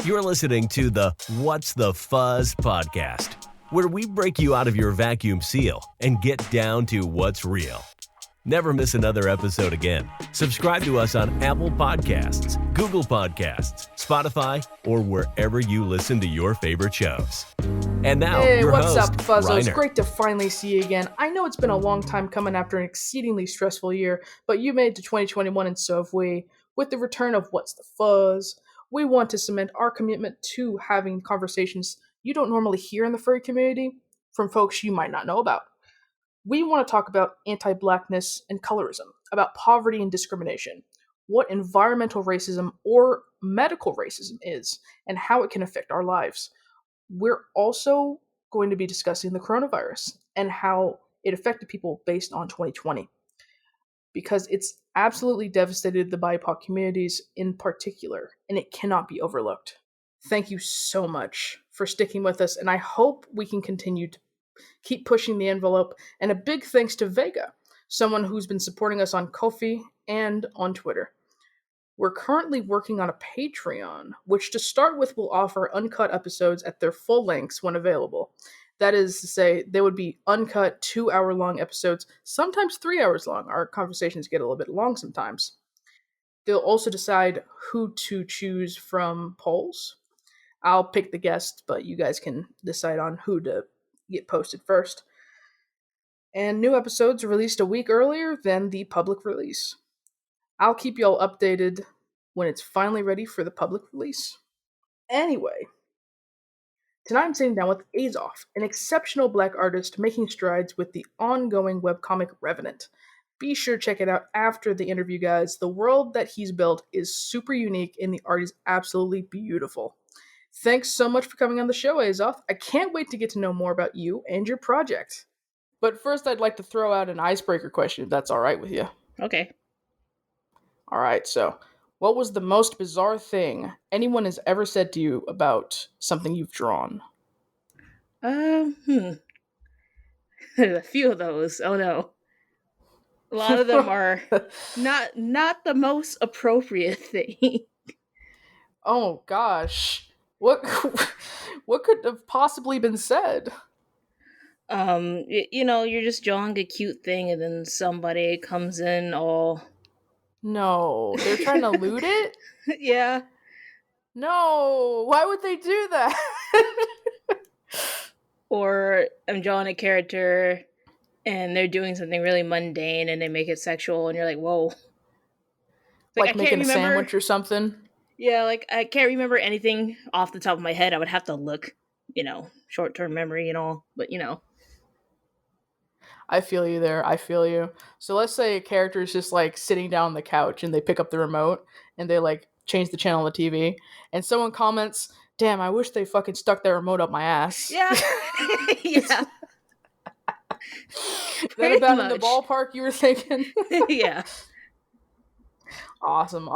You're listening to the What's the Fuzz podcast, where we break you out of your vacuum seal and get down to what's real. Never miss another episode again. Subscribe to us on Apple Podcasts, Google Podcasts, Spotify, or wherever you listen to your favorite shows. And now, your what's host, up, Fuzzos? Reiner. Great to finally see you again. I know it's been a long time coming after an exceedingly stressful year, but you made it to 2021 and so have we. With the return of What's the Fuzz, we want to cement our commitment to having conversations you don't normally hear in the furry community from folks you might not know about. We want to talk about anti-blackness and colorism, about poverty and discrimination, what environmental racism or medical racism is, and how it can affect our lives. We're also going to be discussing the coronavirus and how it affected people based on 2020, because it's absolutely devastated the BIPOC communities in particular, and it cannot be overlooked. Thank you so much for sticking with us, and I hope we can continue to keep pushing the envelope, and a big thanks to Vega, someone who's been supporting us on Ko-fi and on Twitter. We're currently working on a Patreon, which to start with will offer uncut episodes at their full lengths when available. That is to say, they would be uncut 2-hour-long episodes, sometimes 3 hours long. Our conversations get a little bit long sometimes. They'll also decide who to choose from polls. I'll pick the guest, but you guys can decide on who to get posted first. And new episodes are released a week earlier than the public release. I'll keep y'all updated when it's finally ready for the public release. Anyway, tonight I'm sitting down with Azoth, an exceptional black artist making strides with the ongoing webcomic Revenant. Be sure to check it out after the interview, guys. The world that he's built is super unique and the art is absolutely beautiful. Thanks so much for coming on the show, Azoth. I can't wait to get to know more about you and your project. But first, I'd like to throw out an icebreaker question, if that's all right with you. Okay. All right, so what was the most bizarre thing anyone has ever said to you about something you've drawn? There's a few of those. Oh no. A lot of them are not the most appropriate thing. Oh gosh. What could have possibly been said? You're just drawing a cute thing and then somebody comes in all... No, they're trying to loot it? Yeah. No, why would they do that? Or I'm drawing a character and they're doing something really mundane and they make it sexual and you're like, whoa. Like making a sandwich or something? Yeah, like I can't remember anything off the top of my head. I would have to look, short-term memory and all, but I feel you there. I feel you. So let's say a character is just like sitting down on the couch and they pick up the remote and they like change the channel on the TV and someone comments, "Damn, I wish they fucking stuck that remote up my ass." Yeah. Yeah. That about in the ballpark you were thinking? Yeah. Awesome.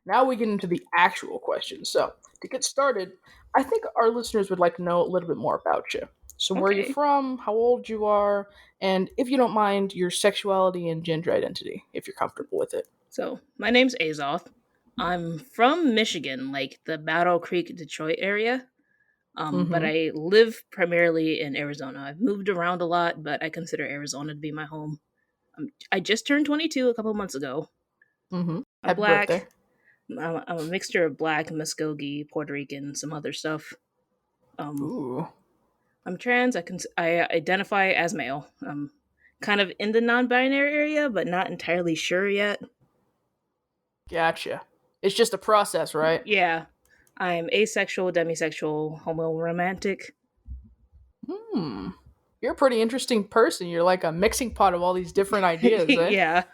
Now we get into the actual questions. So to get started, I think our listeners would like to know a little bit more about you. So where you're from, how old you are, and if you don't mind, your sexuality and gender identity, if you're comfortable with it. So, my name's Azoth. I'm from Michigan, like the Battle Creek, Detroit area. But I live primarily in Arizona. I've moved around a lot, but I consider Arizona to be my home. I just turned 22 a couple months ago. Mm-hmm. I'm black. Birthday. I'm a mixture of black, Muskogee, Puerto Rican, some other stuff. Ooh. I'm trans. I identify as male. I'm kind of in the non-binary area, but not entirely sure yet. Gotcha. It's just a process, right? Yeah. I'm asexual, demisexual, homo-romantic. You're a pretty interesting person. You're like a mixing pot of all these different ideas, eh? Yeah.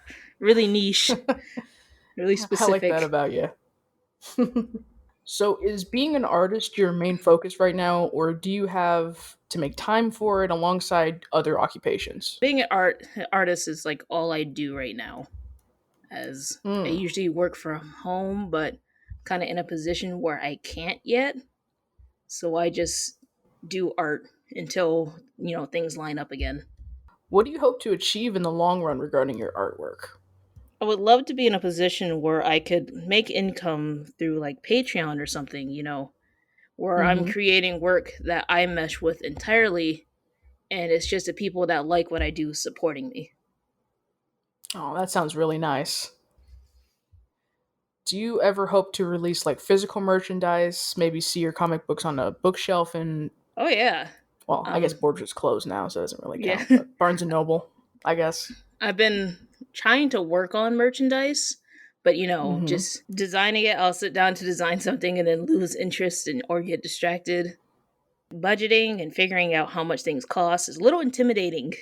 Really niche. Really specific. I like that about you. So is being an artist your main focus right now, or do you have to make time for it alongside other occupations? Being an artist is like all I do right now. As I usually work from home, but kind of in a position where I can't yet. So I just do art until, things line up again. What do you hope to achieve in the long run regarding your artwork? I would love to be in a position where I could make income through like Patreon or something, where I'm Mm-hmm. creating work that I mesh with entirely, and it's just the people that like what I do supporting me. Oh, that sounds really nice. Do you ever hope to release like physical merchandise? Maybe see your comic books on a bookshelf in, Oh yeah. well, I guess Um Borders closed now, so it doesn't really yeah. count, but Barnes and Noble, I guess. I've been trying to work on merchandise, but Mm-hmm. just designing it, I'll sit down to design something and then lose interest and or get distracted. Budgeting and figuring out how much things cost is a little intimidating.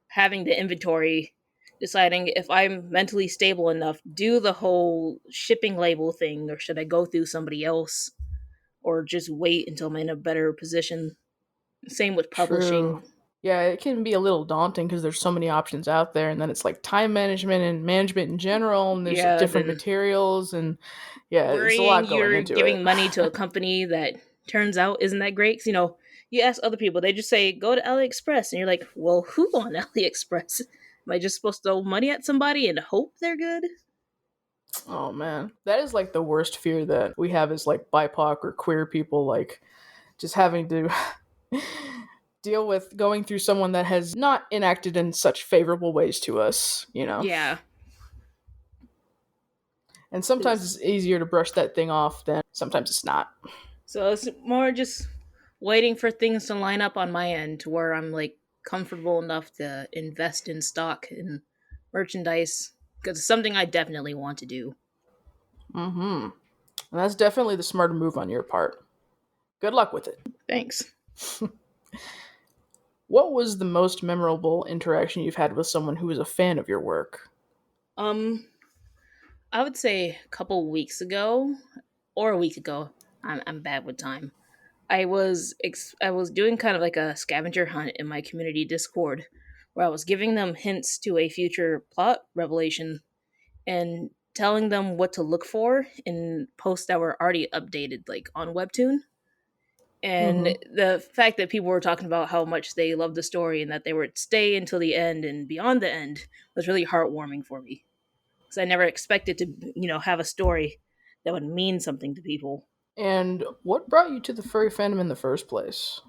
Having the inventory, deciding if I'm mentally stable enough, do the whole shipping label thing, or should I go through somebody else, or just wait until I'm in a better position. Same with True. publishing. Yeah, it can be a little daunting because there's so many options out there, and then it's like time management and management in general, and there's Yeah, different then materials, and yeah, it's a worrying lot going you're into it. giving money to a company that turns out isn't that great. 'Cause, you ask other people, they just say go to AliExpress, and you're like, well, who on AliExpress? Am I just supposed to throw money at somebody and hope they're good? Oh man, that is like the worst fear that we have as like BIPOC or queer people, like just having to deal with going through someone that has not enacted in such favorable ways to us. Yeah, And sometimes 'cause- it's easier to brush that thing off than sometimes it's not. so it's more just waiting for things to line up on my end to where I'm like comfortable enough to invest in stock and merchandise because it's something I definitely want to do. Mm-hmm. And that's definitely the smarter move on your part. Good luck with it. Thanks. What was the most memorable interaction you've had with someone who is a fan of your work? Um, I would say a couple weeks ago or a week ago. I'm bad with time. I was doing kind of like a scavenger hunt in my community Discord, where I was giving them hints to a future plot revelation and telling them what to look for in posts that were already updated, like on Webtoon. And Mm-hmm. the fact that people were talking about how much they loved the story and that they would stay until the end and beyond the end was really heartwarming for me because I never expected to, have a story that would mean something to people. And what brought you to the furry fandom in the first place?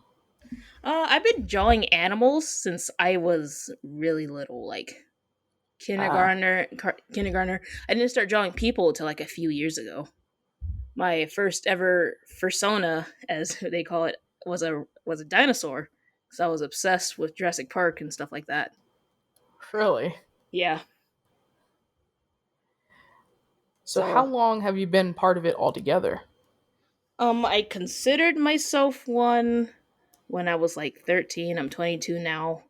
I've been drawing animals since I was really little, like Ah, kindergartner. I didn't start drawing people until like a few years ago. My first ever fursona, as they call it, was a dinosaur. So I was obsessed with Jurassic Park and stuff like that. really? Yeah. So how So, long have you been part of it altogether? I considered myself one when I was like 13. I'm 22 now.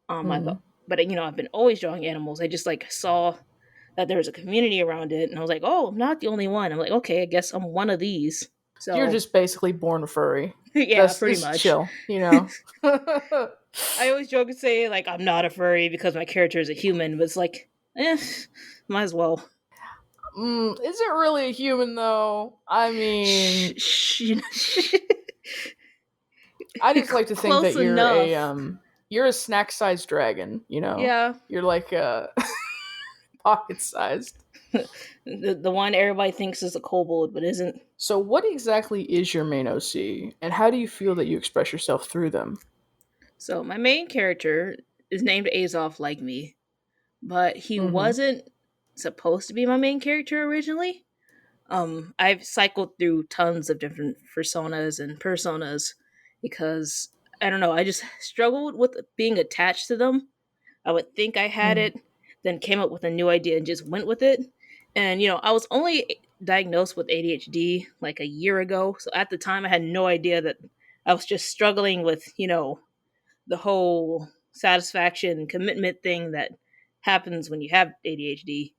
I've Mm-hmm. but I've been always drawing animals. I just like saw that there was a community around it, and I was like, oh, I'm not the only one. I'm like, okay, I guess I'm one of these. You're So just basically born a furry. yeah, That's pretty it's much. chill. I always joke and say like I'm not a furry because my character is a human, but it's like, might as well. Is it really a human though? I Shh, mean, shh, I just like to think close that enough. you're a snack-sized dragon. Yeah, You're like pocket-sized. the one everybody thinks is a kobold, but isn't. So what exactly is your main OC, and how do you feel that you express yourself through them? So my main character is named Azoth, like me, but he Mm-hmm. wasn't supposed to be my main character originally. I've cycled through tons of different personas because I don't know, I just struggled with being attached to them. I would think I had Mm-hmm. it, then came up with a new idea and just went with it. And I was only diagnosed with ADHD like a year ago, so at the time I had no idea that I was just struggling with, the whole satisfaction commitment thing that happens when you have ADHD.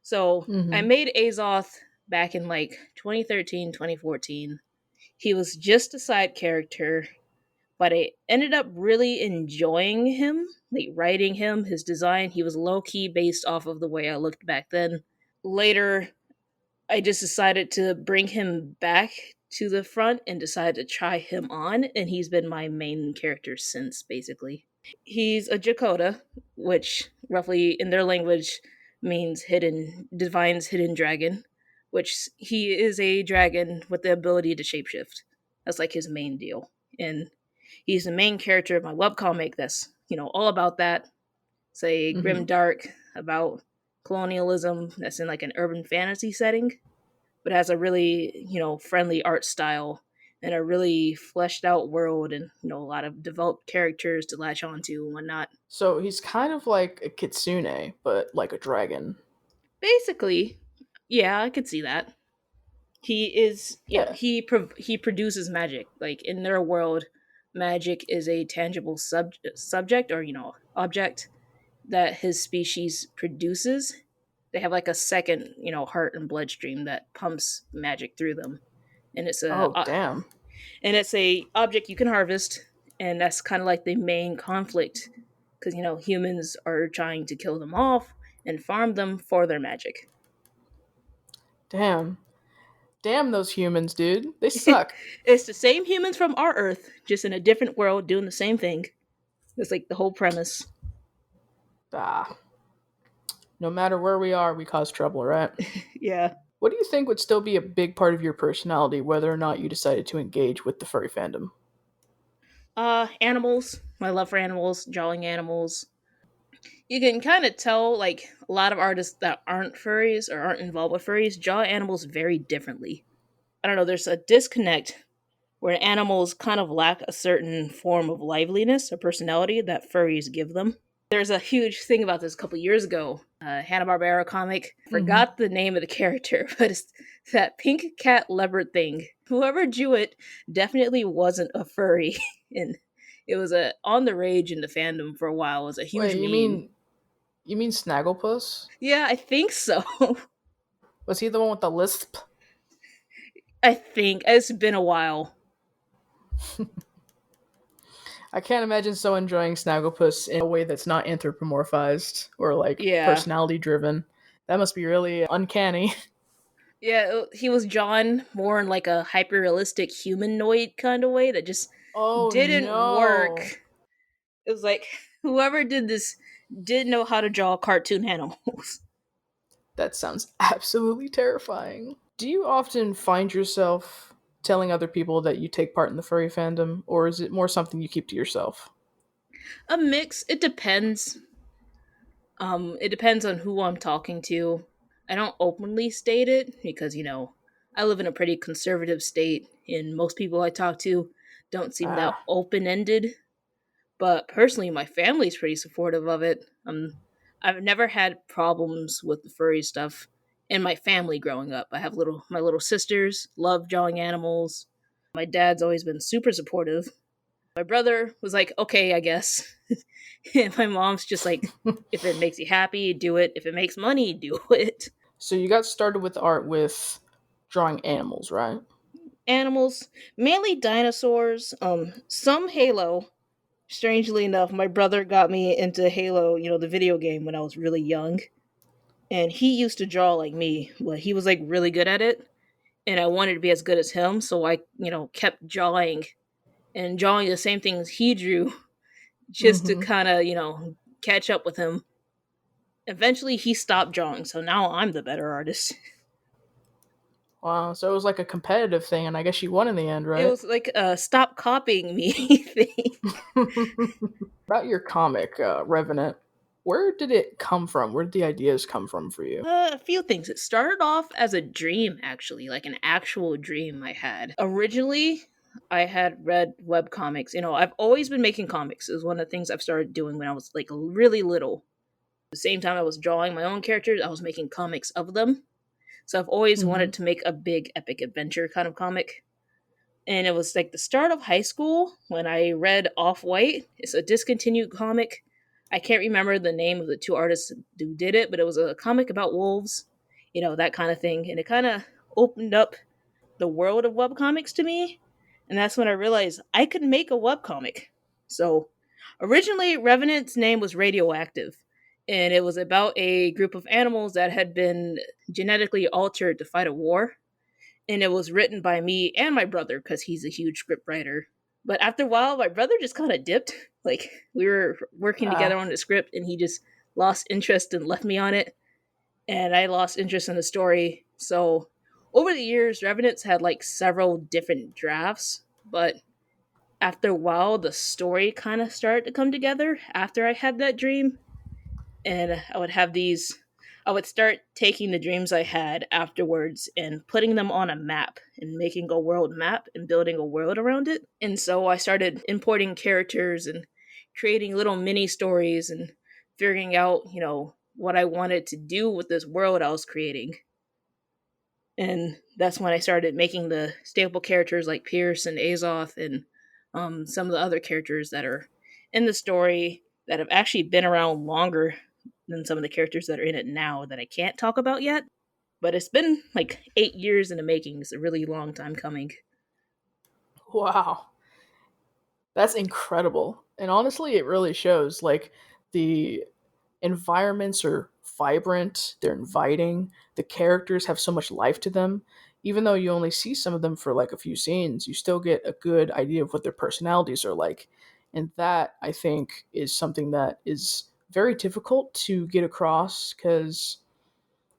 So I Mm-hmm. made Azoth back in like 2013, 2014. He was just a side character, but I ended up really enjoying him, like writing him, his design. He was low key based off of the way I looked back then. Later, I just decided to bring him back to the front and decided to try him on, and he's been my main character since, basically. He's a Jakota, which roughly in their language means hidden, divines hidden dragon, which he is a dragon with the ability to shapeshift. That's like his main deal. And he's the main character of my webcomic that's, all about that. It's a grim Mm-hmm. dark about colonialism that's in like an urban fantasy setting, but has a really, friendly art style and a really fleshed out world and, a lot of developed characters to latch onto and whatnot. So he's kind of like a kitsune, but like a dragon. Basically, yeah, I could see that. He is, yeah, Yeah. he produces magic. Like in their world, magic is a tangible subject or, object that his species produces. They have like a second, heart and bloodstream that pumps magic through them. And Oh, damn. it's a object you can harvest, and that's kind of like the main conflict because humans are trying to kill them off and farm them for their magic. Damn. Damn those humans, dude. They suck. It's the same humans from our Earth, just in a different world doing the same thing. That's like the whole premise. Ah. No matter where we are, we cause trouble, right? Yeah. What do you think would still be a big part of your personality whether or not you decided to engage with the furry fandom? Animals. My love for animals, jawing animals. You can kind of tell, like, a lot of artists that aren't furries or aren't involved with furries jaw animals very differently. I don't know, there's a disconnect where animals kind of lack a certain form of liveliness or personality that furries give them. There's a huge thing about this a couple years ago. Hanna-Barbera comic. Mm-hmm. Forgot the name of the character, but it's that pink cat leopard thing. Whoever drew it definitely wasn't a furry. And it was on the rage in the fandom for a while. It was a huge Wait, meme. you mean Snagglepuss? Yeah, I think so. Was he the one with the lisp? I think. It's been a while. I can't imagine so enjoying Snagglepuss in a way that's not anthropomorphized or like Yeah. personality driven. That must be really uncanny. Yeah, he was John more in like a hyper realistic humanoid kind of way that just Oh didn't no. work. It was like whoever did this didn't know how to draw cartoon animals. That sounds absolutely terrifying. Do you often find yourself telling other people that you take part in the furry fandom, or is it more something you keep to yourself? A mix. It depends. It depends on who I'm talking to. I don't openly state it because I live in a pretty conservative state, and most people I talk to don't seem that Ah, open ended. But personally, my family's pretty supportive of it. I've never had problems with the furry stuff in my family growing up. I have my little sisters love drawing animals. My dad's always been super supportive. My brother was like, okay, I guess. And my mom's just like, if it makes you happy, do it. If it makes money, do it. so you got started with art with drawing animals, right? Animals, mainly dinosaurs, some Halo. Strangely enough, my brother got me into Halo, the video game when I was really young. And he used to draw like me, but he was like really good at it. And I wanted to be as good as him, so I, kept drawing and drawing the same things he drew just to Mm-hmm. kind of, catch up with him. Eventually, he stopped drawing, so now I'm the better artist. Wow, so it was like a competitive thing, and I guess you won in the end, It right? was like a stop copying me thing. About your comic, Revenant, where did it come from? Where did the ideas come from for you? A few things. It started off as a dream, actually, like an actual dream I had. Originally, I had read webcomics. I've always been making comics. It was one of the things I've started doing when I was like really little. At the same time I was drawing my own characters, I was making comics of them. So I've always Mm-hmm. wanted to make a big epic adventure kind of comic. And it was like the start of high school when I read Off White. It's a discontinued comic. I can't remember the name of the two artists who did it, but it was a comic about wolves, that kind of thing. And it kind of opened up the world of webcomics to me. And that's when I realized I could make a webcomic. So originally, Revenant's name was Radioactive. And it was about a group of animals that had been genetically altered to fight a war, and it was written by me and my brother because he's a huge script writer. But after a while, my brother just kind of dipped. Like we were working together Ah, on the script, and he just lost interest and left me on it. and I lost interest in the story. So over the years, Revenants had like several different drafts, but after a while, the story kind of started to come together after I had that dream, and I would start taking the dreams I had afterwards and putting them on a map and making a world map and building a world around it. And so I started importing characters and creating little mini stories and figuring out, what I wanted to do with this world I was creating. And that's when I started making the staple characters like Pierce and Azoth and some of the other characters that are in the story that have actually been around longer than some of the characters that are in it now that I can't talk about yet. But it's been like 8 years in the making. It's a really long time coming. Wow. That's incredible. And honestly, it really shows. Like, the environments are vibrant, they're inviting, the characters have so much life to them. Even though you only see some of them for like a few scenes, you still get a good idea of what their personalities are like. And that, I think, is something that is very difficult to get across because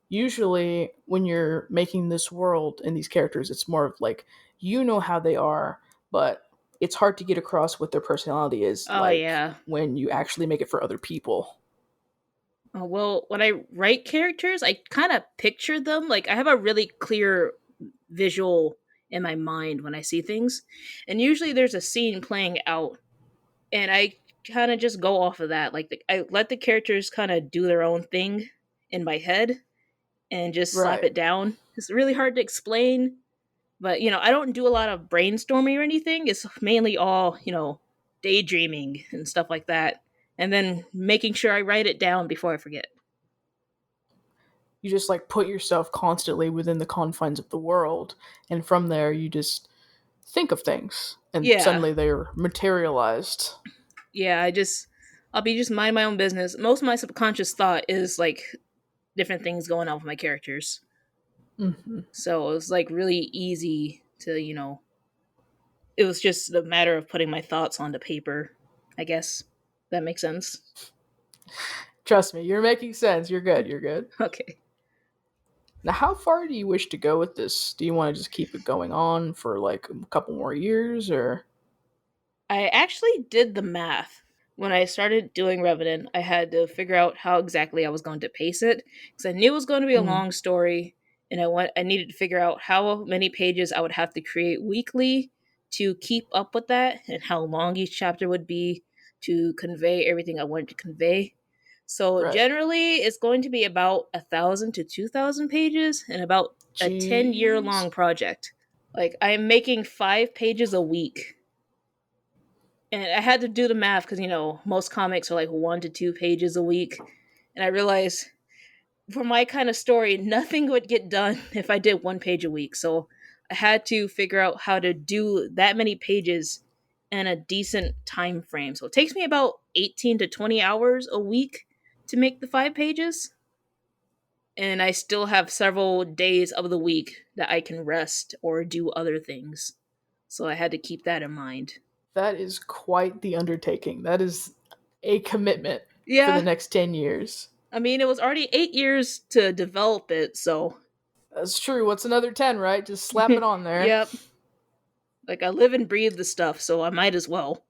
usually when you're making this world and these characters, it's more of like you know how they are, but it's hard to get across what their personality is Oh, like yeah. when you actually make it for other people. Well, when I write characters, I kind of picture them. Like, I have a really clear visual in my mind when I see things. And usually there's a scene playing out, and I kind of just go off of that. Like, I let the characters kind of do their own thing in my head and just slap Right. it down. It's really hard to explain, but I don't do a lot of brainstorming or anything. It's mainly all, daydreaming and stuff like that. And then making sure I write it down before I forget. You just like put yourself constantly within the confines of the world, and from there you just think of things and Yeah. suddenly they're materialized. Yeah, I'll be just mind my own business. Most of my subconscious thought is like different things going on with my characters. Hmm. So it was like really easy to, it was just a matter of putting my thoughts onto paper, I guess. That makes sense. Trust me, you're making sense. You're good. You're good. Okay. Now, how far do you wish to go with this? Do you want to just keep it going on for like a couple more years, or? I actually did the math. When I started doing Revenant, I had to figure out how exactly I was going to pace it because I knew it was going to be a Mm, long story, and I needed to figure out how many pages I would have to create weekly to keep up with that, and how long each chapter would be to convey everything I wanted to convey. So right. generally, it's going to be about 1,000 to 2,000 pages, and about a 10-year Jeez. long project. Like, I am making 5 pages a week, and I had to do the math because most comics are like 1 to 2 pages a week, and I realized for my kind of story, nothing would get done if I did 1 page a week. So I had to figure out how to do that many pages in a decent time frame. So it takes me about 18 to 20 hours a week to make the 5 pages, and I still have several days of the week that I can rest or do other things. So I had to keep that in mind. That is quite the undertaking. That is a commitment for the Yeah, next 10 years. I mean, it was already 8 years to develop it, so That's true. What's another 10, right? Just slap it on there. yep. Like, I live and breathe the stuff, so I might as well.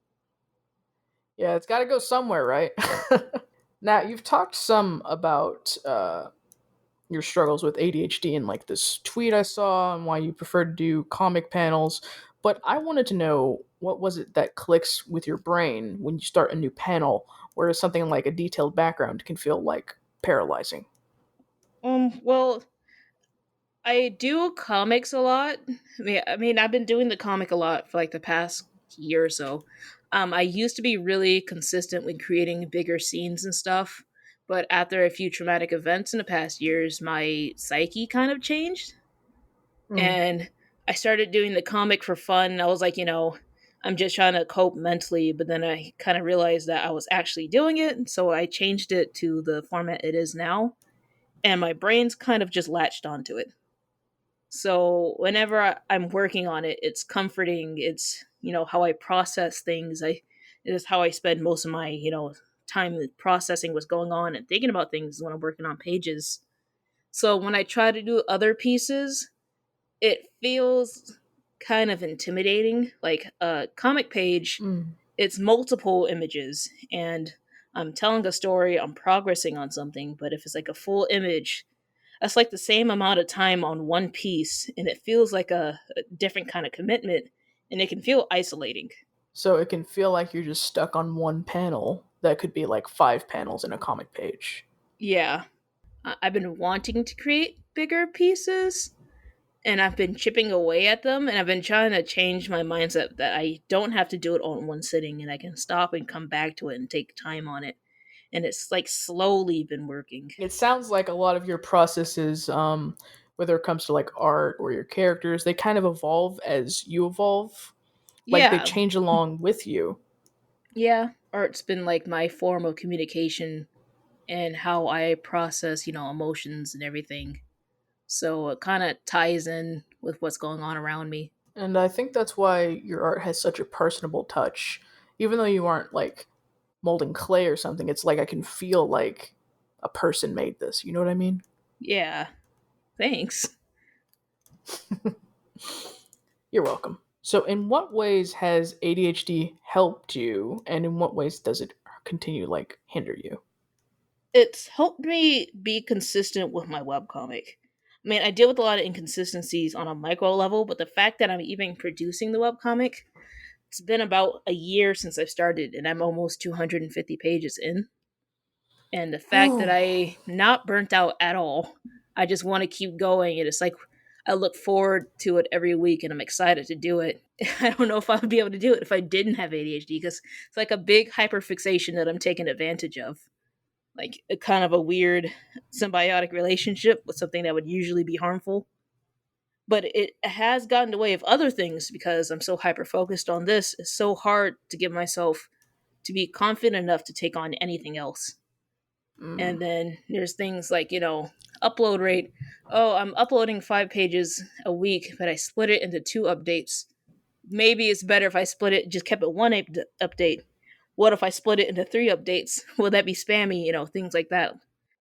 Yeah, it's got to go somewhere, right? Now, you've talked some about your struggles with ADHD in like this tweet I saw and why you prefer to do comic panels, but I wanted to know what was it that clicks with your brain when you start a new panel, whereas something like a detailed background can feel like paralyzing. Well, I do comics a lot. I mean, I've been doing the comic a lot for like the past year or so. I used to be really consistent with creating bigger scenes and stuff, but after a few traumatic events in the past years, my psyche kind of changed, Mm, and I started doing the comic for fun. I was like, I'm just trying to cope mentally, but then I kind of realized that I was actually doing it, so I changed it to the format it is now, and my brain's kind of just latched onto it. So whenever I'm working on it, it's comforting. It's, how I process things. It is how I spend most of my, time processing what's going on and thinking about things when I'm working on pages. So when I try to do other pieces, it feels kind of intimidating. Like a comic page, Mm. it's multiple images, and I'm telling a story, I'm progressing on something, but if it's like a full image, that's like the same amount of time on one piece, and it feels like a different kind of commitment, and it can feel isolating. So it can feel like you're just stuck on one panel that could be like 5 panels in a comic page. Yeah. I've been wanting to create bigger pieces, and I've been chipping away at them, and I've been trying to change my mindset that I don't have to do it all in one sitting, and I can stop and come back to it and take time on it. And it's like slowly been working. It sounds like a lot of your processes, whether it comes to like art or your characters, they kind of evolve as you evolve. Like they Yeah, change along with you. yeah. Art's been like my form of communication and how I process, emotions and everything. So it kind of ties in with what's going on around me. And I think that's why your art has such a personable touch. Even though you aren't like molding clay or something, it's like I can feel like a person made this. You know what I mean? Yeah, thanks. You're welcome. So, in what ways has ADHD helped you, and in what ways does it continue like hinder you? It's helped me be consistent with my webcomic. I mean, I deal with a lot of inconsistencies on a micro level, but the fact that I'm even producing the webcomic, it's been about a year since I've started, and I'm almost 250 pages in. And the fact that Whew. I not burnt out at all, I just want to keep going. And it's like I look forward to it every week, and I'm excited to do it. I don't know if I would be able to do it if I didn't have ADHD, because it's like a big hyperfixation that I'm taking advantage of, like a kind of a weird symbiotic relationship with something that would usually be harmful. But it has gotten in the way of other things because I'm so hyper focused on this. It's so hard to give myself to be confident enough to take on anything else. Mm. And then there's things like, upload rate. Oh, I'm uploading 5 pages a week, but I split it into 2 updates. Maybe it's better if I split it, just kept it one update. What if I split it into 3 updates? Will that be spammy? Things like that.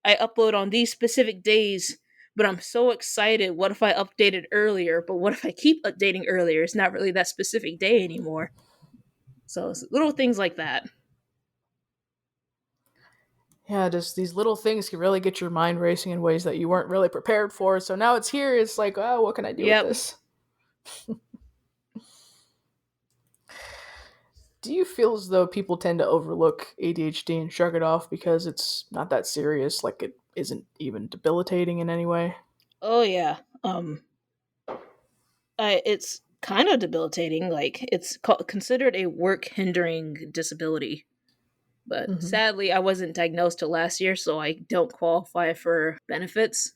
I upload on these specific days, but I'm so excited. What if I updated earlier? But what if I keep updating earlier? It's not really that specific day anymore. So it's little things like that. Yeah, just these little things can really get your mind racing in ways that you weren't really prepared for. So now it's here. It's like, oh, what can I do with Yep. this? Do you feel as though people tend to overlook ADHD and shrug it off because it's not that serious, like it isn't even debilitating in any way? Oh yeah. It's kind of debilitating. Like it's considered a work hindering disability. But Hmm. sadly, I wasn't diagnosed till last year, so I don't qualify for benefits.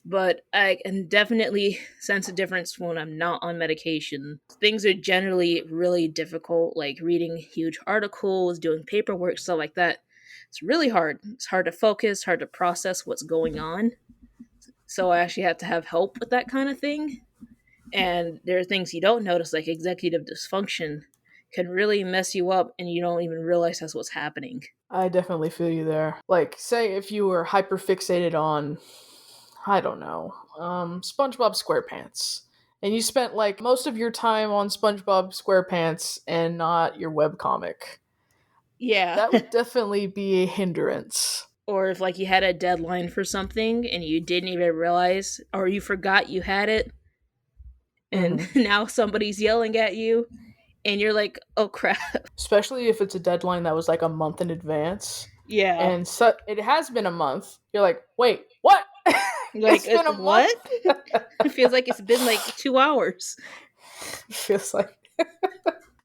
But I can definitely sense a difference when I'm not on medication. Things are generally really difficult, like reading huge articles, doing paperwork, stuff like that. It's really hard. It's hard to focus, hard to process what's going on. So I actually have to have help with that kind of thing. And there are things you don't notice, like executive dysfunction, can really mess you up and you don't even realize that's what's happening. I definitely feel you there. Like, say if you were hyper fixated on, I don't know, SpongeBob SquarePants, and you spent like most of your time on SpongeBob SquarePants and not your webcomic, Yeah. that would definitely be a hindrance. Or if like you had a deadline for something and you didn't even realize, or you forgot you had it, and Hmm. now somebody's yelling at you and you're like, oh crap. Especially if it's a deadline that was like a month in advance. Yeah. And so it has been a month. You're like, wait, what? Like, It's been a month? what? It feels like it's been like 2 hours. Feels like.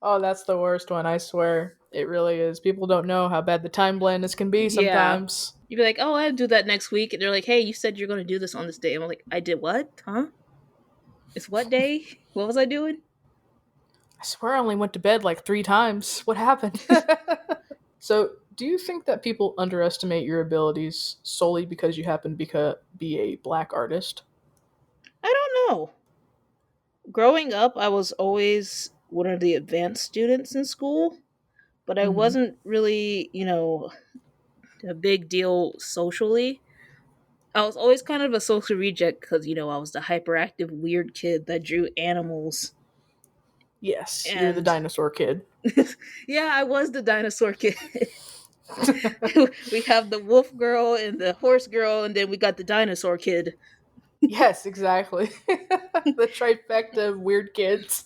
Oh, that's the worst one, I swear. It really is. People don't know how bad the time blindness can be Yeah. sometimes. You'd be like, oh, I'll do that next week. And they're like, hey, you said you're going to do this on this day. I'm like, I did what? Huh? It's what day? What was I doing? I swear I only went to bed like 3 times. What happened? So, do you think that people underestimate your abilities solely because you happen to be a black artist? I don't know. Growing up, I was always one of the advanced students in school, but I Hmm. wasn't really, a big deal socially. I was always kind of a social reject because, I was the hyperactive, weird kid that drew animals. Yes, you're the And dinosaur kid. yeah, I was the dinosaur kid. We have the wolf girl and the horse girl, and then we got the dinosaur kid. Yes, exactly. The trifecta of weird kids.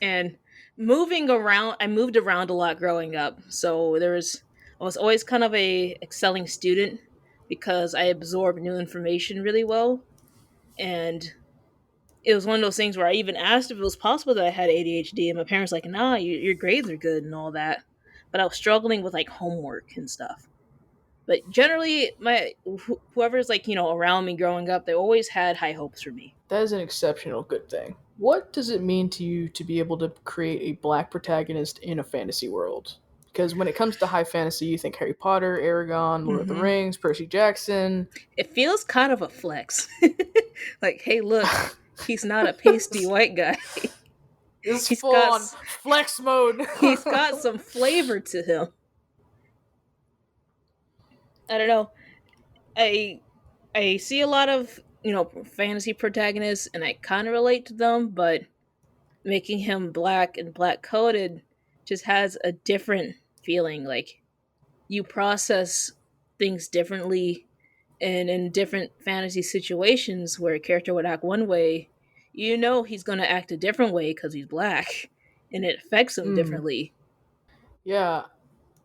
And moving around, I moved around a lot growing up. So I was always kind of a excelling student because I absorbed new information really well. And it was one of those things where I even asked if it was possible that I had ADHD, and my parents were like, "Nah, your grades are good and all that." But I was struggling with like homework and stuff. But generally, whoever's like around me growing up, they always had high hopes for me. That is an exceptional good thing. What does it mean to you to be able to create a black protagonist in a fantasy world? Because when it comes to high fantasy, you think Harry Potter, Aragon, Lord of the Hmm. Rings, Percy Jackson. It feels kind of a flex. Like, hey, look, he's not a pasty white guy. This is he's full got on flex mode. he's got some flavor to him. I don't know. I I see a lot of fantasy protagonists, and I kind of relate to them, but making him black and black coded just has a different feeling. Like, you process things differently, and in different fantasy situations where a character would act one way, he's going to act a different way because he's black, and it affects him Mm, differently. yeah,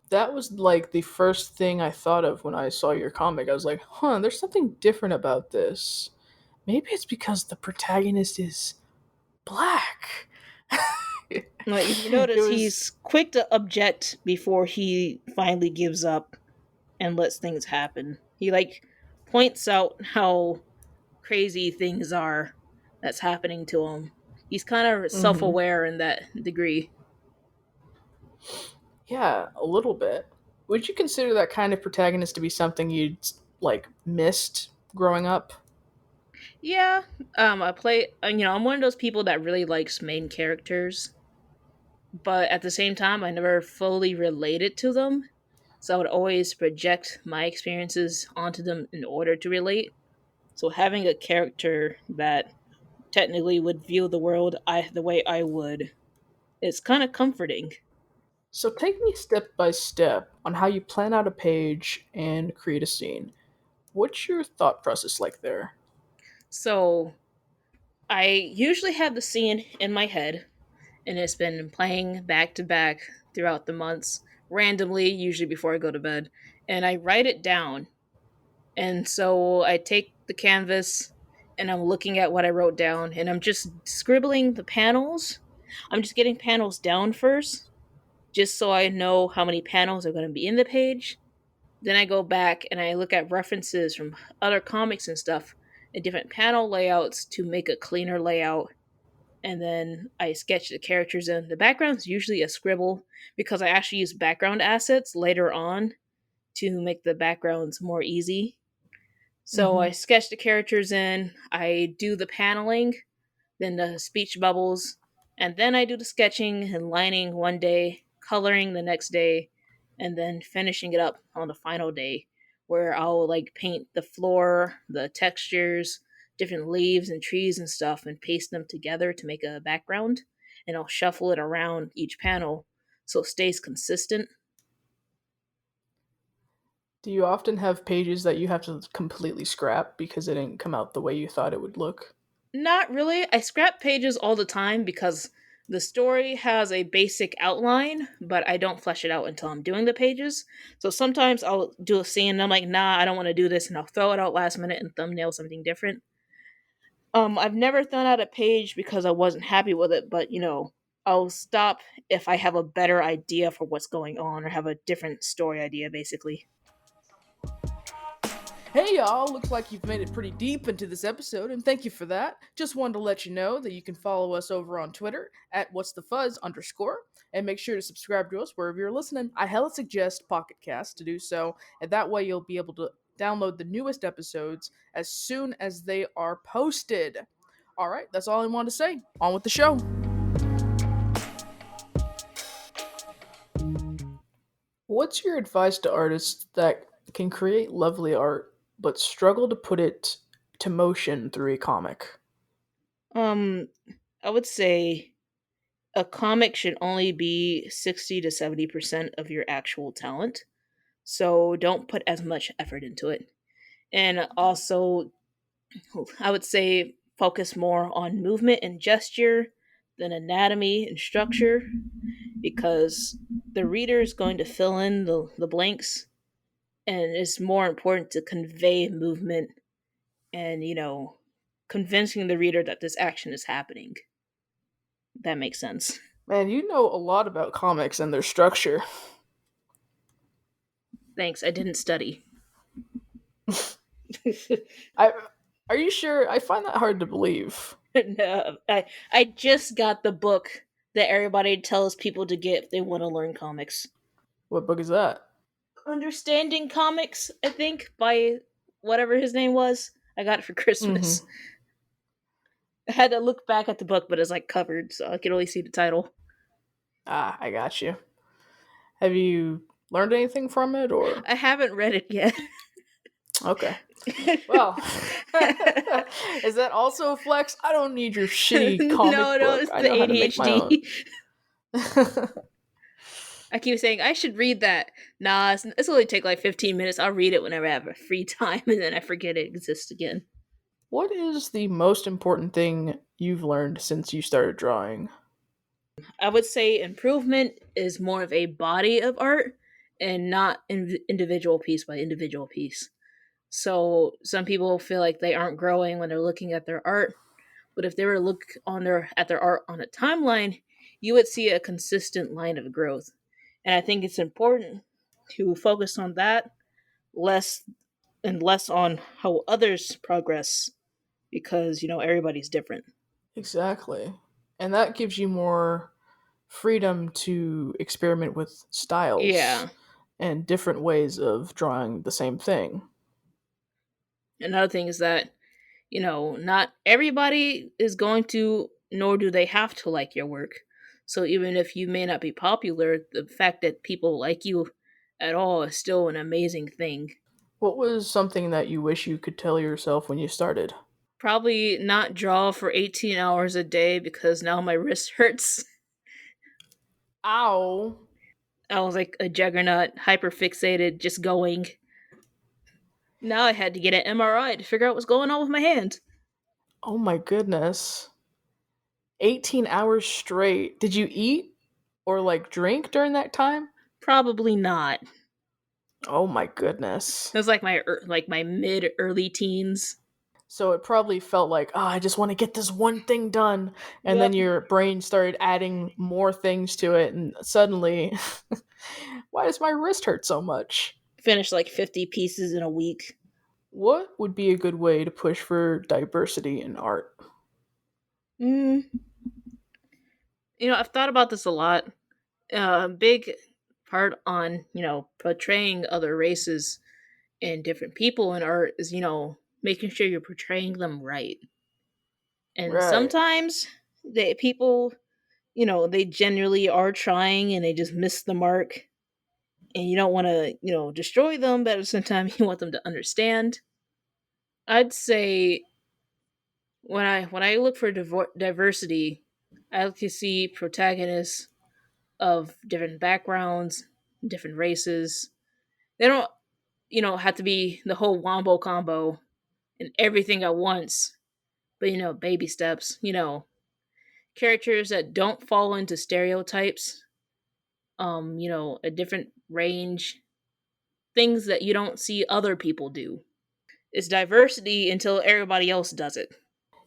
that was like the first thing I thought of when I saw your comic. I was like, huh, there's something different about this. Maybe it's because the protagonist is black. Like, if you It notice, was. he's quick to object before he finally gives up and lets things happen. He like points out how crazy things are that's happening to him. He's kind of Mhm. self-aware in that degree. Yeah, a little bit. Would you consider that kind of protagonist to be something you'd like missed growing up? Yeah, I play. I'm one of those people that really likes main characters, but at the same time, I never fully related to them. So I would always project my experiences onto them in order to relate. So having a character that technically would view the world the way I would is kind of comforting. So take me step by step on how you plan out a page and create a scene. What's your thought process like there? So I usually have the scene in my head, and it's been playing back to back throughout the months, randomly, usually before I go to bed, and I write it down. And so I take the canvas and I'm looking at what I wrote down, and I'm just scribbling the panels. I'm just getting panels down first, just so I know how many panels are going to be in the page. Then I go back and I look at references from other comics and stuff and different panel layouts to make a cleaner layout. And then I sketch the characters in. The background's usually a scribble because I actually use background assets later on to make the backgrounds more easy. So Mm-hmm. I sketch the characters in, I do the paneling, then the speech bubbles, and then I do the sketching and lining one day, coloring the next day, and then finishing it up on the final day, where I'll like paint the floor, the textures, different leaves and trees and stuff, and paste them together to make a background, and I'll shuffle it around each panel so it stays consistent. Do you often have pages that you have to completely scrap because it didn't come out the way you thought it would look? Not really. I scrap pages all the time because the story has a basic outline, but I don't flesh it out until I'm doing the pages. So sometimes I'll do a scene and I'm like, nah, I don't want to do this, and I'll throw it out last minute and thumbnail something different. I've never thrown out a page because I wasn't happy with it, but I'll stop if I have a better idea for what's going on or have a different story idea, basically. Hey y'all, looks like you've made it pretty deep into this episode, and thank you for that. Just wanted to let you know that you can follow us over on Twitter at what's the fuzz underscore, and make sure to subscribe to us wherever you're listening. I hella suggest Pocket Cast to do so, and that way you'll be able to download the newest episodes as soon as they are posted. Alright, that's all I wanted to say. On with the show. What's your advice to artists that can create lovely art but struggle to put it to motion through a comic? Um, I would say a comic should only be 60 to 70% of your actual talent. So don't put as much effort into it. And also, I would say focus more on movement and gesture than anatomy and structure because the reader is going to fill in the blanks, and it's more important to convey movement and, convincing the reader that this action is happening. That makes sense. Man, you know a lot about comics and their structure. Thanks, I didn't study. I Are you sure? I find that hard to believe. No, I just got the book that everybody tells people to get if they want to learn comics. What book is that? Understanding Comics, I think, by whatever his name was. I got it for Christmas. Mm-hmm. I had to look back at the book, but it's like covered, so I could only see the title. Ah, I got you. Have you learned anything from it, or? I haven't read it yet. Okay. Well, is that also a flex? I don't need your shitty comic no, book. it's I the know how to make my own. ADHD. I keep saying I should read that. Nah, it's only take like 15 minutes. I'll read it whenever I have a free time, and then I forget it exists again. What is the most important thing you've learned since you started drawing? I would say improvement is more of a body of art and not individual piece by individual piece. So some people feel like they aren't growing when they're looking at their art, but if they were to look at their art on a timeline, you would see a consistent line of growth. And I think it's important to focus on that less and less on how others progress because, everybody's different. Exactly. And that gives you more freedom to experiment with styles Yeah. and different ways of drawing the same thing. Another thing is that, not everybody is going to, nor do they have to like your work. So even if you may not be popular, the fact that people like you at all is still an amazing thing. What was something that you wish you could tell yourself when you started? Probably not draw for 18 hours a day because now my wrist hurts. Ow. I was like a juggernaut, hyper fixated, just going. Now I had to get an MRI to figure out what's going on with my hand. Oh my goodness. 18 hours straight. Did you eat or like drink during that time? Probably not. Oh my goodness. It was like my mid early teens. So it probably felt like, oh, I just want to get this one thing done. And then Yep. your brain started adding more things to it. And suddenly, why does my wrist hurt so much? Finished like 50 pieces in a week. What would be a good way to push for diversity in art? Mm. I've thought about this a lot. A big part on, portraying other races and different people in art is, making sure you're portraying them right. And Right. sometimes people, they generally are trying and they just miss the mark. And you don't want to, destroy them, but at the same time, you want them to understand. I'd say when I look for diversity, I like to see protagonists of different backgrounds, different races. They don't, have to be the whole wombo combo and everything at once, but baby steps. Characters that don't fall into stereotypes. A different range, things that you don't see other people do. It's diversity until everybody else does it.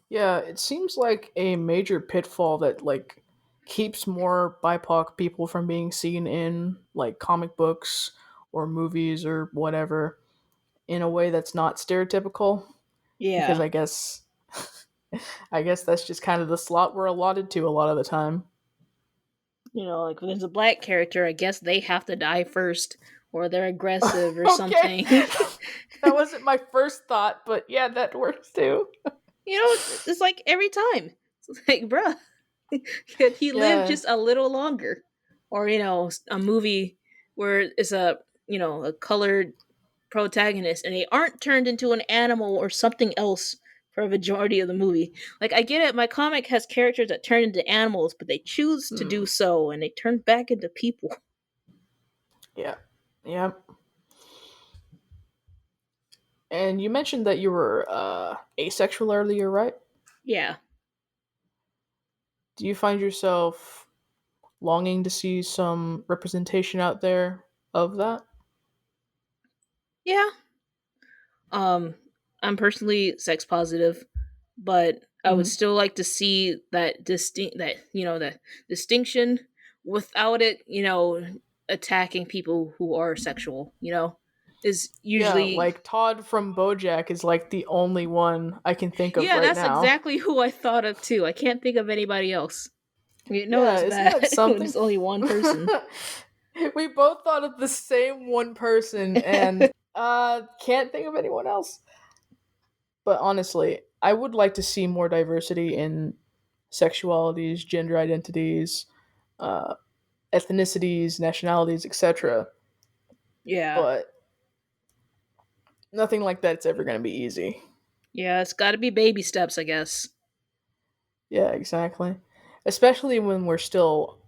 Yeah, it seems like a major pitfall that like keeps more BIPOC people from being seen in like comic books or movies or whatever in a way that's not stereotypical because Yeah. I guess that's just kind of the slot we're allotted to a lot of the time. Like when there's a black character, I guess they have to die first, or they're aggressive or Okay. something. That wasn't my first thought, but yeah, that works too. It's like every time. It's like, bruh, could he live Yeah. just a little longer? Or, a movie where it's a colored protagonists and they aren't turned into an animal or something else for a majority of the movie. Like, I get it, my comic has characters that turn into animals, but they choose to do Hmm. so and they turn back into people. Yeah. Yeah. And you mentioned that you were asexual earlier, right? Yeah. Do you find yourself longing to see some representation out there of that? Yeah. Um, I'm personally sex positive, but I would Hmm. still like to see that distinction without it, attacking people who are sexual, is Yeah, usually. like Todd from BoJack is like the only one I can think of Yeah, right that's now. exactly who I thought of too. I can't think of anybody else. Yeah, That's isn't bad that when something? it's only one person. We both thought of the same one person and can't think of anyone else. But honestly, I would like to see more diversity in sexualities, gender identities, uh, ethnicities, nationalities, etc. Yeah. But nothing like that's ever going to be easy. Yeah, it's got to be baby steps, I guess. Yeah, exactly. Especially when we're still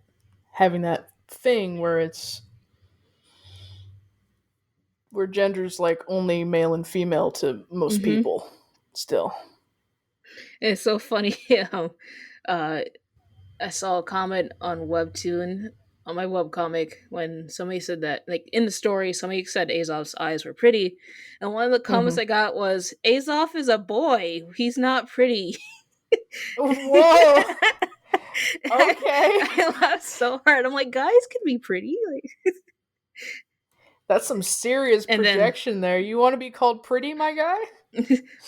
having that thing where gender's like only male and female to most Mhm. people still. It's so funny. uh I saw a comment on Webtoon on my webcomic when somebody said that, like in the story, somebody said Azoth's eyes were pretty, and one of the comments Hmm. I got was, "Azoth is a boy. He's not pretty." Whoa. I, Okay. I laughed so hard. I'm like, guys can be pretty, like. That's some serious And then, projection there. You want to be called pretty, my guy?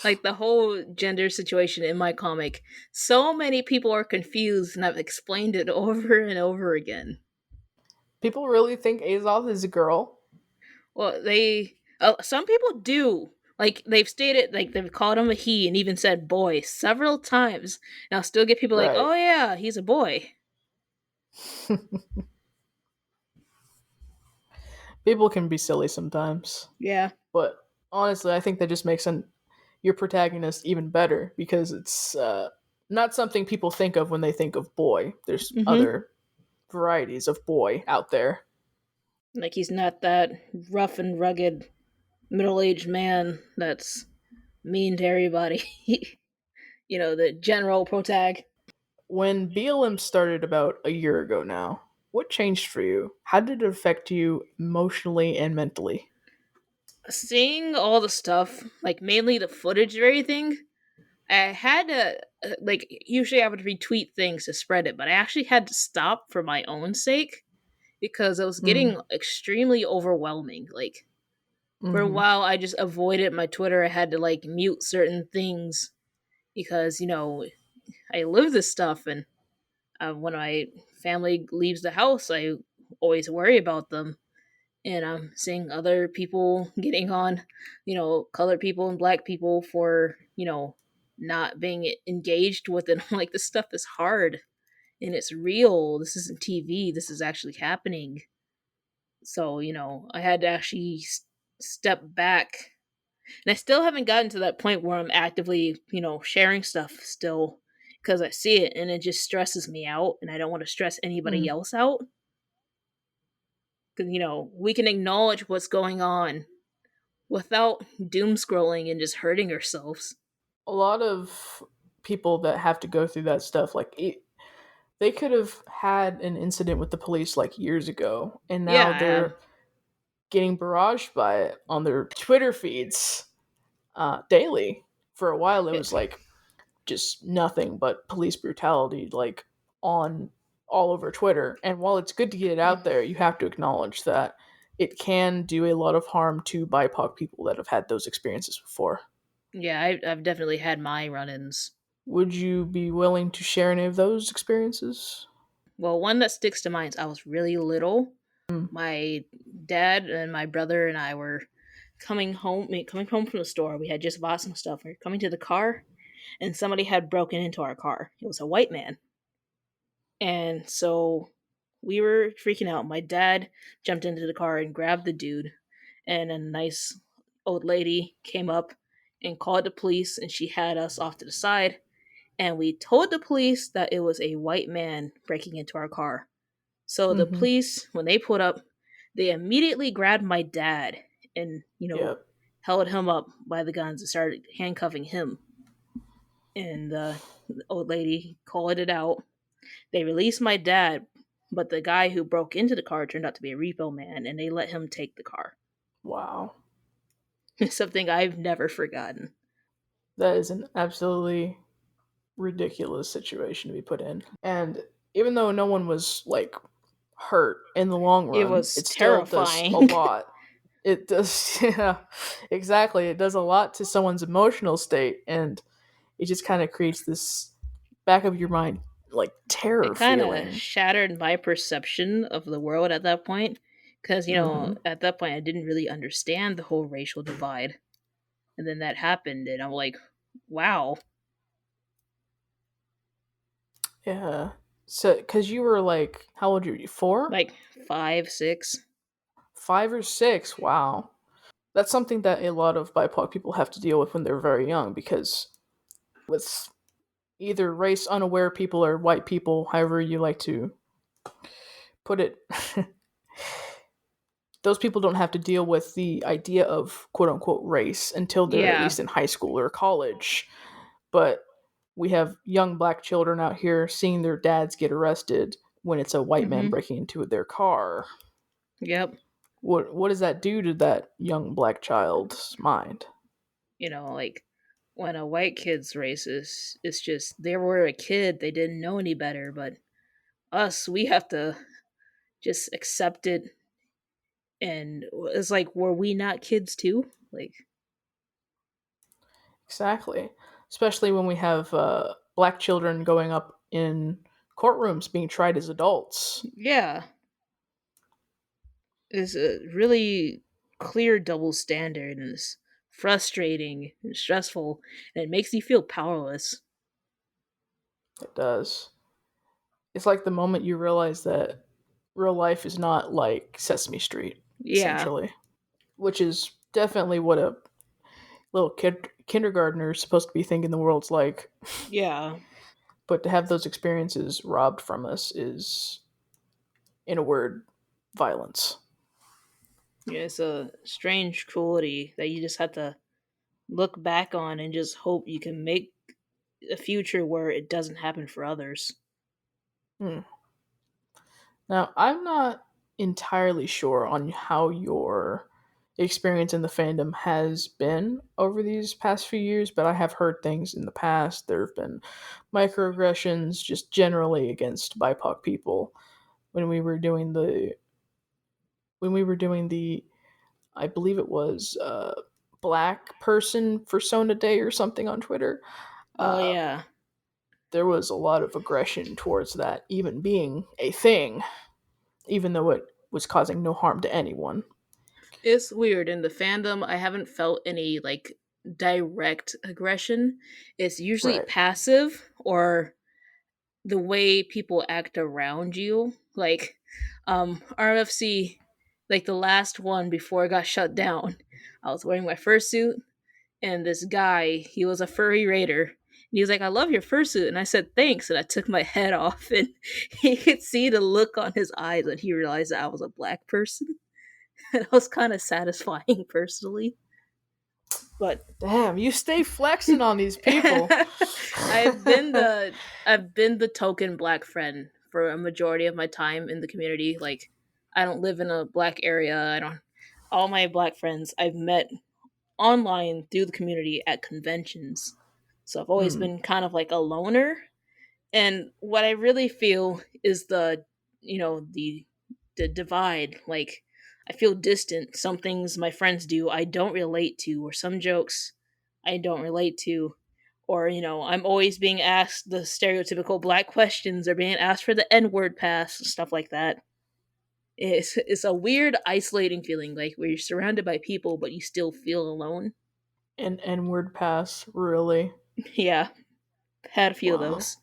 like the whole gender situation in my comic, so many people are confused, and I've explained it over and over again. People really think Azoth is a girl? Well, some people do. Like they've stated, like they've called him a he, and even said boy several times. And I'll still get people like, Right. "Oh yeah, he's a boy." People can be silly sometimes. Yeah. But honestly, I think that just makes your protagonist even better because it's not something people think of when they think of boy. There's Mm-hmm. other varieties of boy out there. Like he's not that rough and rugged middle-aged man that's mean to everybody. The general protag. When BLM started about a year ago now, what changed for you? How did it affect you emotionally and mentally? Seeing all the stuff, like mainly the footage of everything, I had to like usually I would retweet things to spread it, but I actually had to stop for my own sake because it was Mm, getting extremely overwhelming. Like for a mm-hmm. while I just avoided my Twitter. I had to like mute certain things because I live this stuff, and when my family leaves the house, I always worry about them. And I'm seeing other people getting on, colored people and black people for, not being engaged with it. I'm like, this stuff is hard and it's real. This isn't TV. This is actually happening. So, I had to actually step back. And I still haven't gotten to that point where I'm actively, sharing stuff still because I see it and it just stresses me out and I don't want to stress anybody Mm. else out. Because, we can acknowledge what's going on without doom scrolling and just hurting ourselves. A lot of people that have to go through that stuff, like they could have had an incident with the police like years ago, and Yeah, now I have. they're getting barraged by it on their Twitter feeds daily. For a while, it was like just nothing but police brutality, like on all over Twitter. And while it's good to get it out there, you have to acknowledge that it can do a lot of harm to BIPOC people that have had those experiences before. Yeah, I've definitely had my run-ins. Would you be willing to share any of those experiences? Well, one that sticks to mind is I was really little. Mm. My dad and my brother and I were coming home from the store. We had just bought some stuff. We were coming to the car, and somebody had broken into our car. It was a white man, and so we were freaking out. My dad jumped into the car and grabbed the dude, and a nice old lady came up and called the police, and she had us off to the side. And we told the police that it was a white man breaking into our car. So the Mm-hmm. police, when they pulled up, they immediately grabbed my dad and, Yep. held him up by the guns and started handcuffing him. And the old lady called it out. They released my dad, but the guy who broke into the car turned out to be a repo man, and they let him take the car. Wow. It's something I've never forgotten. That is an absolutely ridiculous situation to be put in. And even though no one was like hurt in the long It run, was it still does a terrifying. lot. It does, yeah, exactly. It does a lot to someone's emotional state, and it just kind of creates this back of your mind like terror It kind of feeling. shattered my perception of the world at that point. Because, Hmm. at that point, I didn't really understand the whole racial divide. And then that happened, and I'm like, wow. Yeah. So, because you were like, how old were you? 4, Like 5, 6. 5 or 6? Wow. That's something that a lot of BIPOC people have to deal with when they're very young, because with either race unaware people or white people, however you like to put it, those people don't have to deal with the idea of quote unquote race until they're at Yeah. least in high school or college. But we have young black children out here seeing their dads get arrested when it's a white man Mm-hmm. breaking into their car. Yep. What does that do to that young black child's mind? Like when a white kid's racist, it's just they were a kid, they didn't know any better. But us, we have to just accept it. And it's like, were we not kids too? Like, Exactly. Especially when we have black children going up in courtrooms being tried as adults. yeah, it's a really clear double standard, and it's frustrating and stressful, and it makes you feel powerless. It does. It's like the moment you realize that real life is not like Sesame Street, Yeah, essentially, which is definitely what a little kindergartner is supposed to be thinking the world's like. yeah, But to have those experiences robbed from us is, in a word, violence. yeah. It's a strange cruelty that you just have to look back on and just hope you can make a future where it doesn't happen for others. Hmm. Now, I'm not entirely sure on how your experience in the fandom has been over these past few years, but I have heard things in the past. There have been microaggressions just generally against BIPOC people when we were doing the I believe it was Black Person Persona Day or something on Twitter. Oh Uh, yeah, there was a lot of aggression towards that even being a thing, even though it was causing no harm to anyone. it's weird. In the fandom, I haven't felt any like direct aggression. It's usually Right. passive or the way people act around you. Like RFC, like the last one before it got shut down. I was wearing my fursuit, and this guy, he was a furry raider. And he was like, "I love your fursuit." And I said, "Thanks." And I took my head off, and he could see the look on his eyes when he realized that I was a black person. And it was kind of satisfying personally. But Damn, you stay flexing on these people. I've been the I've been the token black friend for a majority of my time in the community. Like, I don't live in a black area. I don't. All my black friends I've met online through the community at conventions. So I've always Hmm. been kind of like a loner. And what I really feel is the divide. Like, I feel distant. Some things my friends do I don't relate to, or some jokes I don't relate to. Or, I'm always being asked the stereotypical black questions, or being asked for the N-word pass, stuff like that. It's a weird, isolating feeling, like where you're surrounded by people, but you still feel alone. An N word pass, really? Yeah, had a few of Wow. those.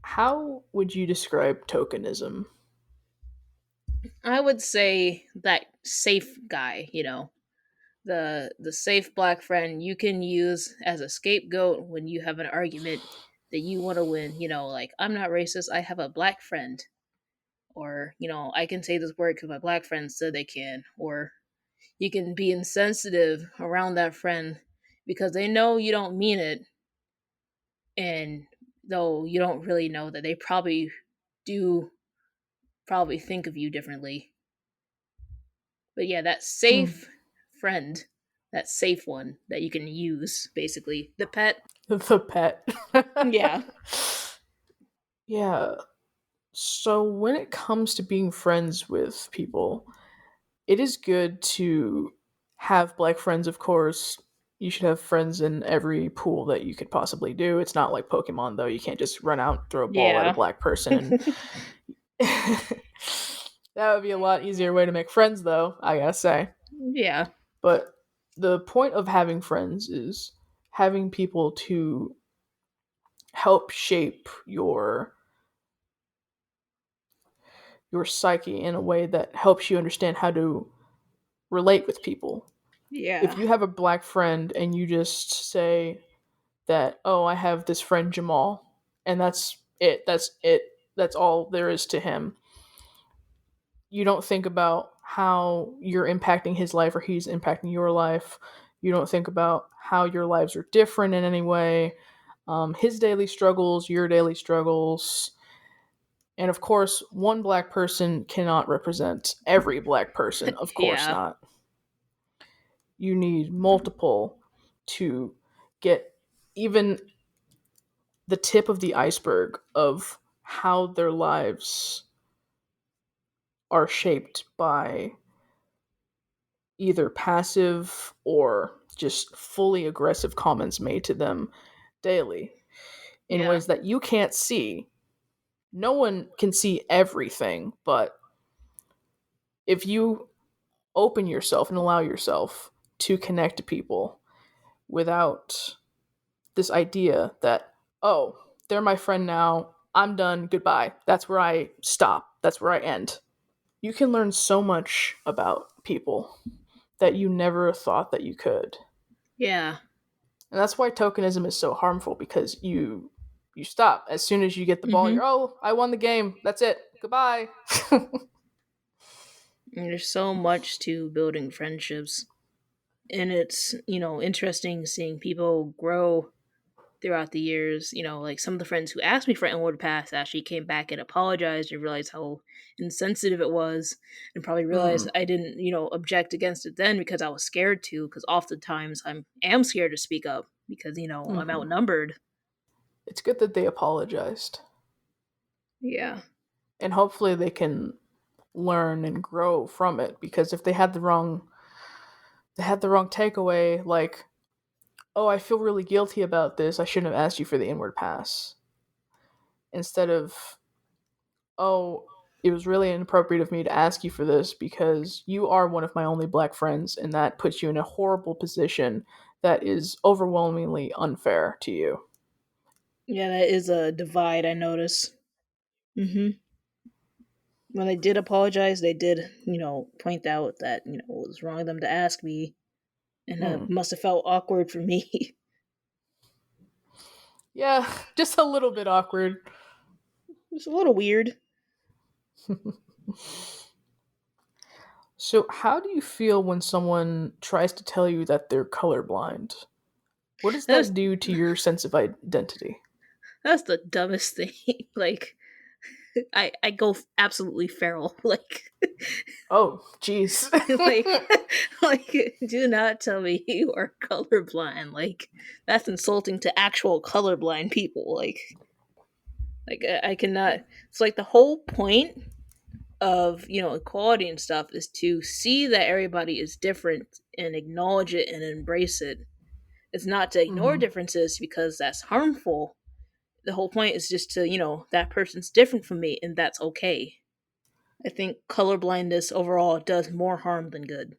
How would you describe tokenism? I would say that safe guy. The safe black friend you can use as a scapegoat when you have an argument that you want to win. Like, I'm not racist, I have a black friend. Or, I can say this word because my black friend said they can. Or you can be insensitive around that friend because they know you don't mean it. And though you don't really know that they do probably think of you differently. But yeah, that Hmm. safe friend, that safe one that you can use, basically. The pet. The pet. Yeah. Yeah. So when it comes to being friends with people, it is good to have black friends, of course. You should have friends in every pool that you could possibly do. It's not like Pokemon, though. You can't just run out and throw a ball at a Yeah. black person. And that would be a lot easier way to make friends, though, I gotta say. Yeah. But the point of having friends is having people to help shape your psyche in a way that helps you understand how to relate with people. If Yeah. you have a black friend and you just say that, oh, I have this friend Jamal, and that's all there is to him, you don't think about how you're impacting his life or he's impacting your life. You don't think about how your lives are different in any way. His daily struggles, your daily struggles. And of course, one black person cannot represent every black person. Of course Yeah. not. You need multiple to get even the tip of the iceberg of how their lives are shaped by either passive or just fully aggressive comments made to them daily in Yeah. ways that you can't see. No one can see everything, but if you open yourself and allow yourself to connect to people without this idea that, oh, they're my friend now, I'm done, goodbye. That's where I stop. That's where I end. You can learn so much about people that you never thought that you could. Yeah. And that's why tokenism is so harmful because you stop as soon as you get the ball. Mm-hmm. You're, oh, I won the game. That's it. Goodbye. And there's so much to building friendships. And it's, interesting seeing people grow throughout the years. Like some of the friends who asked me for N-word pass actually came back and apologized and realized how insensitive it was, and probably realized Mm, I didn't, object against it then because I was scared to, because oftentimes am scared to speak up because, I'm hmm. outnumbered. It's good that they apologized, Yeah. and hopefully they can learn and grow from it. Because if they had the wrong takeaway, like, oh, I feel really guilty about this. I shouldn't have asked you for the inward pass. Instead of, oh, it was really inappropriate of me to ask you for this because you are one of my only black friends, and that puts you in a horrible position that is overwhelmingly unfair to you. Yeah, that is a divide I notice. Hmm. When they did apologize, they did, point out that, it was wrong of them to ask me, and Hmm. it must have felt awkward for me. Yeah, just a little bit awkward. It's a little weird. So, how do you feel when someone tries to tell you that they're colorblind? What does That's that do to your sense of identity? that's the dumbest thing. Like, I go absolutely feral. Like, Oh, jeez. like, like, do not tell me you are colorblind. Like, that's insulting to actual colorblind people. Like I cannot. It's like the whole point of equality and stuff is to see that everybody is different and acknowledge it and embrace it. It's not to ignore Hmm. differences because that's harmful. The whole point is just to that person's different from me and that's okay. I think colorblindness overall does more harm than good.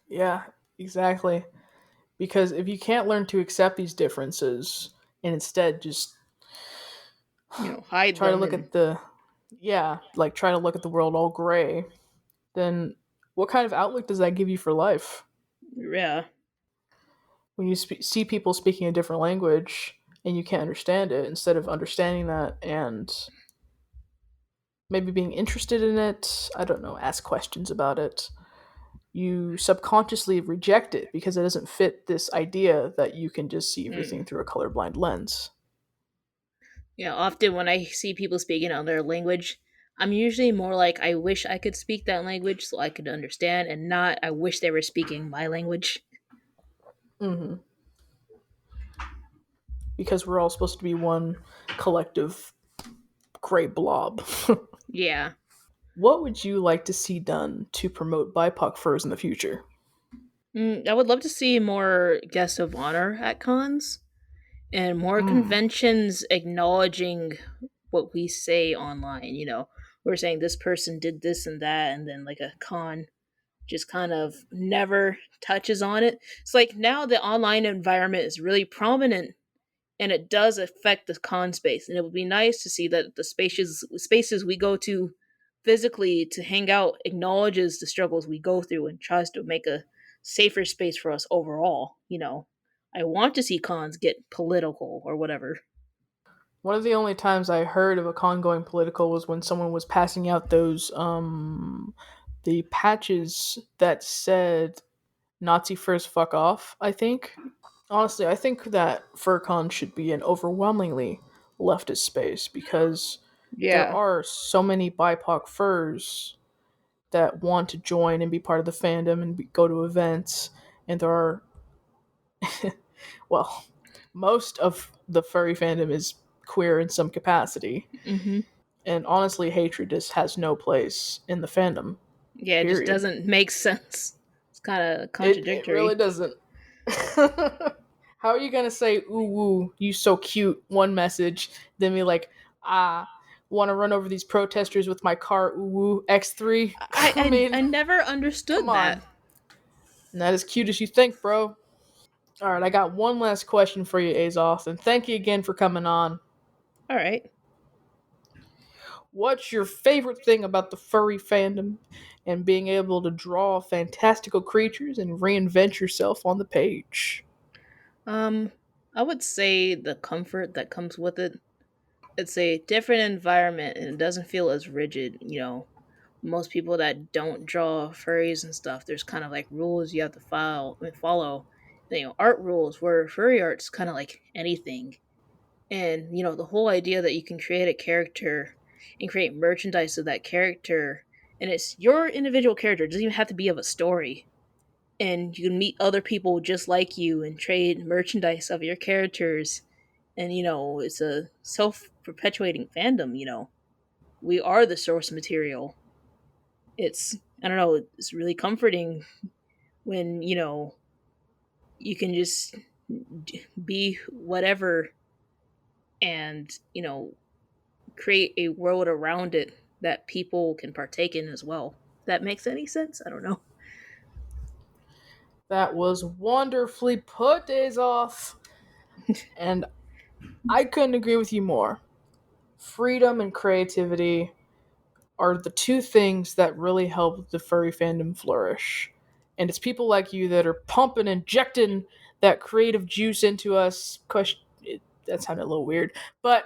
Yeah, exactly. Because if you can't learn to accept these differences and instead just Hide try to them look and at the, yeah, like try to look at the world all gray, then what kind of outlook does that give you for life? Yeah. When you see people speaking a different language and you can't understand it, instead of understanding that and maybe being interested in it, I don't know, ask questions about it, you subconsciously reject it because it doesn't fit this idea that you can just see everything Mm. through a colorblind lens. Yeah, often when I see people speaking another language, I'm usually more like, I wish I could speak that language so I could understand, and not, I wish they were speaking my language. Hmm. Because we're all supposed to be one collective gray blob. Yeah. What would you like to see done to promote BIPOC furs in the future? I would love to see more guests of honor at cons and more Mm. conventions acknowledging what we say online. We're saying this person did this and that, and then like a con just kind of never touches on it. It's like now the online environment is really prominent, and it does affect the con space. And it would be nice to see that the spaces we go to physically to hang out acknowledges the struggles we go through and tries to make a safer space for us overall. I want to see cons get political or whatever. One of the only times I heard of a con going political was when someone was passing out those the patches that said Nazi furs fuck off, I think. Honestly, I think that FurCon should be an overwhelmingly leftist space because there Yeah. are so many BIPOC furs that want to join and be part of the fandom and go to events, and there are, well, most of the furry fandom is queer in some capacity, Hmm. and honestly, hatred just has no place in the fandom. Yeah, it just Period. doesn't make sense. It's kind of It really contradictory. doesn't. How are you gonna say "ooh woo, you so cute" one message, then be like, ah, want to run over these protesters with my car "ooh woo X3"? I I I, mean, I never come understood on, that. not as cute as you think, bro. All right, I got one last question for you, Azoth, and thank you again for coming on. All right. What's your favorite thing about the furry fandom and being able to draw fantastical creatures and reinvent yourself on the page? Um, I would say the comfort that comes with it. It's a different environment and it doesn't feel as rigid. Most people that don't draw furries and stuff, there's kind of like rules you have to follow. Art rules where furry art's kind of like anything. And the whole idea that you can create a character and create merchandise of that character, and it's your individual character. It doesn't even have to be of a story, and you can meet other people just like you and trade merchandise of your characters. And it's a self-perpetuating fandom. We are the source material. It's, I don't know, it's really comforting when you can just be whatever, and create a world around it that people can partake in as well. If that makes any sense? I don't know. That was wonderfully put, Azoth. And I couldn't agree with you more. Freedom and creativity are the two things that really help the furry fandom flourish. And it's people like you that are pumping, injecting that creative juice into us. That sounded a little weird, but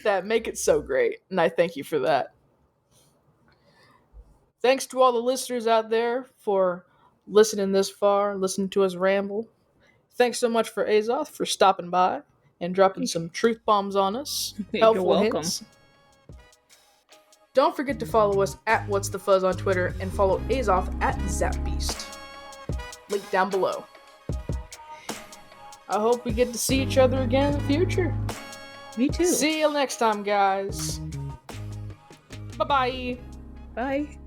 that make it so great. And I thank you for that. Thanks to all the listeners out there for listening this far, listening to us ramble. Thanks so much for Azoth for stopping by and dropping some truth bombs on us, You're helpful welcome. hints. Don't forget to follow us at What's the Fuzz on Twitter and follow Azoth at ZapBeast. Link down below. I hope we get to see each other again in the future. Me too. See you next time, guys. Bye-bye. Bye.